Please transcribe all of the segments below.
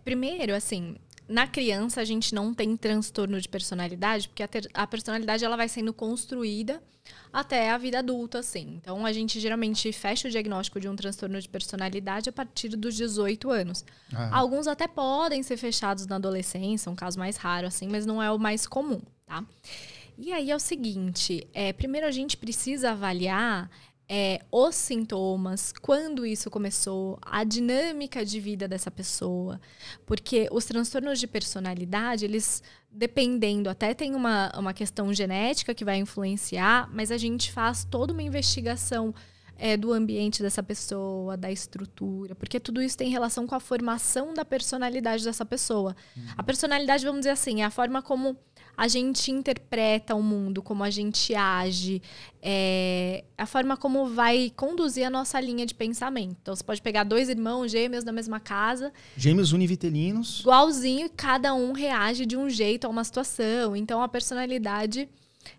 Primeiro, assim, na criança a gente não tem transtorno de personalidade, porque a personalidade ela vai sendo construída até a vida adulta, assim. Então, a gente geralmente fecha o diagnóstico de um transtorno de personalidade a partir dos 18 anos. Alguns até podem ser fechados na adolescência, um caso mais raro, assim, mas não é o mais comum, tá? E aí é o seguinte, primeiro a gente precisa avaliar os sintomas, quando isso começou, a dinâmica de vida dessa pessoa. Porque os transtornos de personalidade, eles, dependendo, até tem uma questão genética que vai influenciar, mas a gente faz toda uma investigação do ambiente dessa pessoa, da estrutura, porque tudo isso tem relação com a formação da personalidade dessa pessoa. A personalidade, vamos dizer assim, é a forma como a gente interpreta o mundo, como a gente age, a forma como vai conduzir a nossa linha de pensamento. Então, você pode pegar 2 irmãos gêmeos da mesma casa. Gêmeos univitelinos. Igualzinho, cada um reage de um jeito a uma situação. Então, a personalidade,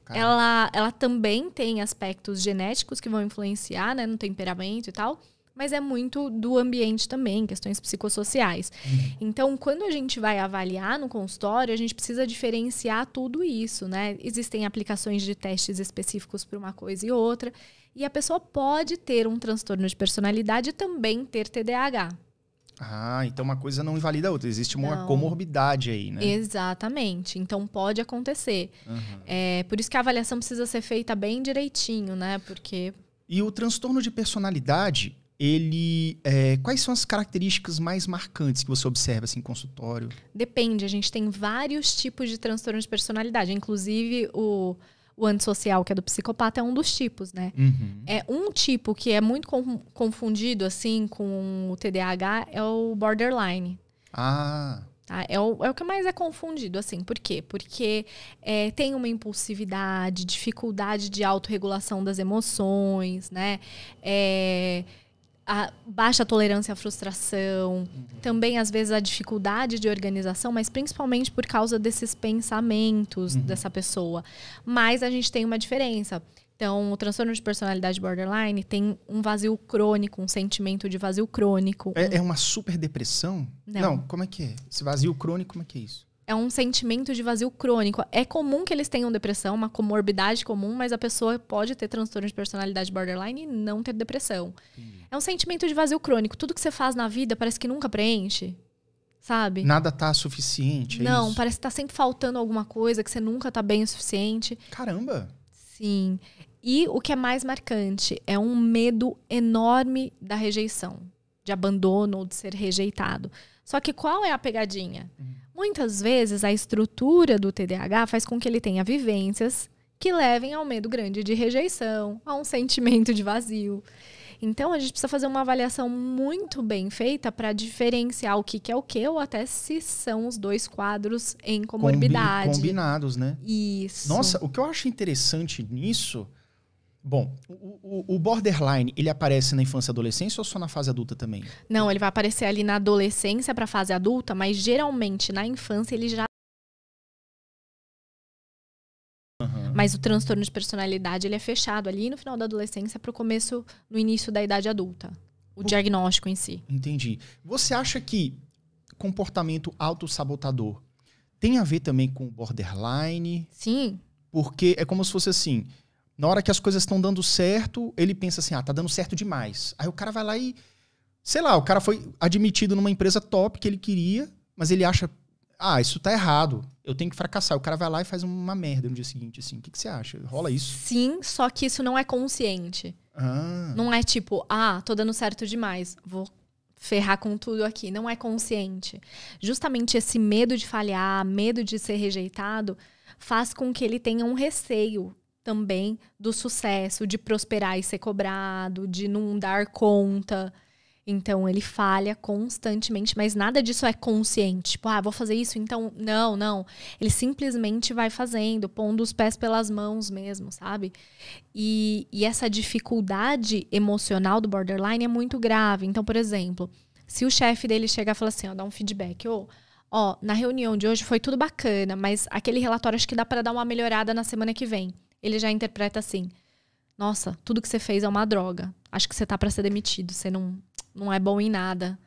ela também tem aspectos genéticos que vão influenciar, né, no temperamento e tal. Mas é muito do ambiente também, questões psicossociais. Então, quando a gente vai avaliar no consultório, a gente precisa diferenciar tudo isso, né? Existem aplicações de testes específicos para uma coisa e outra. E a pessoa pode ter um transtorno de personalidade e também ter TDAH. Então uma coisa não invalida a outra. Existe uma comorbidade aí, né? Exatamente. Então, pode acontecer. Por isso que a avaliação precisa ser feita bem direitinho, né? Porque... E o transtorno de personalidade... quais são as características mais marcantes que você observa assim, em consultório? Depende, a gente tem vários tipos de transtorno de personalidade. Inclusive, o antissocial, que é do psicopata, é um dos tipos, né? É um tipo que é muito confundido assim, com o TDAH, é o borderline. Tá? É o que mais é confundido, assim. Por quê? Porque tem uma impulsividade, dificuldade de autorregulação das emoções, né? A baixa tolerância à frustração, também às vezes a dificuldade de organização, mas principalmente por causa desses pensamentos dessa pessoa. Mas a gente tem uma diferença. Então, o transtorno de personalidade borderline tem um vazio crônico, um sentimento de vazio crônico. É uma super depressão? Não, como é que é? Esse vazio crônico, como é que é isso? É um sentimento de vazio crônico. É comum que eles tenham depressão, uma comorbidade comum, mas a pessoa pode ter transtorno de personalidade borderline e não ter depressão. É um sentimento de vazio crônico. Tudo que você faz na vida parece que nunca preenche, sabe? Nada tá suficiente, Não, isso? parece que tá sempre faltando alguma coisa, que você nunca tá bem o suficiente. Caramba! Sim. E o que é mais marcante é um medo enorme da rejeição, de abandono ou de ser rejeitado. Só que qual é a pegadinha? Muitas vezes a estrutura do TDAH faz com que ele tenha vivências que levem ao medo grande de rejeição, a um sentimento de vazio. Então a gente precisa fazer uma avaliação muito bem feita para diferenciar o que é o que, ou até se são os dois quadros em comorbidade. Combinados, né? Isso. Nossa, o que eu acho interessante nisso... Bom, o borderline, ele aparece na infância e adolescência ou só na fase adulta também? Não, ele vai aparecer ali na adolescência para a fase adulta, mas geralmente na infância ele já... Mas o transtorno de personalidade ele é fechado ali no final da adolescência para o começo, no início da idade adulta. O diagnóstico em si. Entendi. Você acha que comportamento autossabotador tem a ver também com borderline? Sim. Porque é como se fosse assim... Na hora que as coisas estão dando certo, ele pensa assim, tá dando certo demais. Aí o cara vai lá e... Sei lá, o cara foi admitido numa empresa top que ele queria, mas ele acha, isso tá errado, eu tenho que fracassar. O cara vai lá e faz uma merda no dia seguinte, assim. O que você acha? Rola isso? Sim, só que isso não é consciente. Não é tipo, tô dando certo demais, vou ferrar com tudo aqui. Não é consciente. Justamente esse medo de falhar, medo de ser rejeitado, faz com que ele tenha um receio também do sucesso, de prosperar e ser cobrado, de não dar conta. Então, ele falha constantemente, mas nada disso é consciente. Tipo, vou fazer isso, então... Não. Ele simplesmente vai fazendo, pondo os pés pelas mãos mesmo, sabe? E essa dificuldade emocional do borderline é muito grave. Então, por exemplo, se o chefe dele chegar e falar assim, dá um feedback, na reunião de hoje foi tudo bacana, mas aquele relatório acho que dá para dar uma melhorada na semana que vem. Ele já interpreta assim, nossa, tudo que você fez é uma droga. Acho que você tá para ser demitido, você não é bom em nada.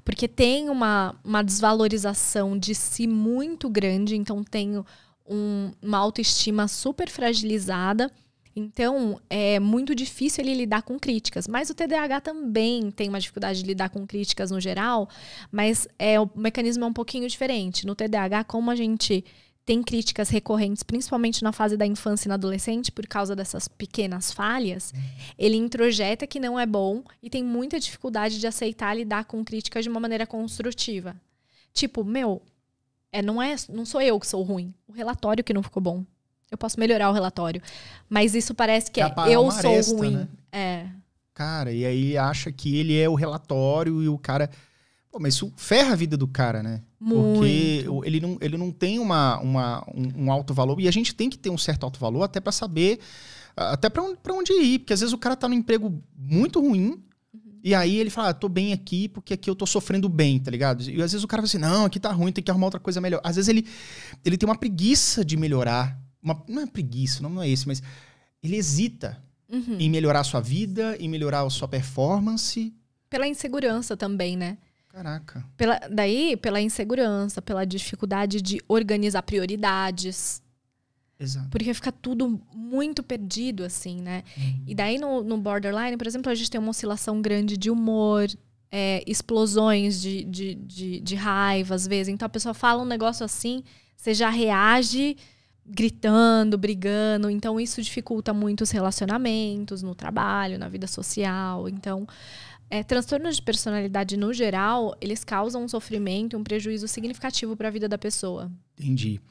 Porque tem uma desvalorização de si muito grande, então tem uma autoestima super fragilizada. Então, é muito difícil ele lidar com críticas. Mas o TDAH também tem uma dificuldade de lidar com críticas no geral, mas o mecanismo é um pouquinho diferente. No TDAH, como a gente tem críticas recorrentes, principalmente na fase da infância e na adolescente, por causa dessas pequenas falhas, ele introjeta que não é bom e tem muita dificuldade de aceitar lidar com críticas de uma maneira construtiva. Tipo, não sou eu que sou ruim, o relatório que não ficou bom. Eu posso melhorar o relatório. Mas isso parece que eu sou aresta, ruim. Né? Cara, e aí acha que ele é o relatório e o cara... Pô, mas isso ferra a vida do cara, né? Muito. Porque ele não tem um alto valor. E a gente tem que ter um certo alto valor até pra saber... Até pra onde ir. Porque às vezes o cara tá num emprego muito ruim. E aí ele fala, tô bem aqui porque aqui eu tô sofrendo bem, tá ligado? E às vezes o cara fala assim, não, aqui tá ruim, tem que arrumar outra coisa melhor. Às vezes ele tem uma preguiça de melhorar. Não é preguiça, não é esse, mas ele hesita em melhorar a sua vida, em melhorar a sua performance. Pela insegurança também, né? Caraca. Pela insegurança, pela dificuldade de organizar prioridades. Exato. Porque fica tudo muito perdido, assim, né? E daí no borderline, por exemplo, a gente tem uma oscilação grande de humor, explosões de raiva, às vezes. Então a pessoa fala um negócio assim, você já reage gritando, brigando. Então isso dificulta muito os relacionamentos no trabalho, na vida social. Então, transtornos de personalidade no geral, eles causam um sofrimento, um prejuízo significativo para a vida da pessoa. Entendi.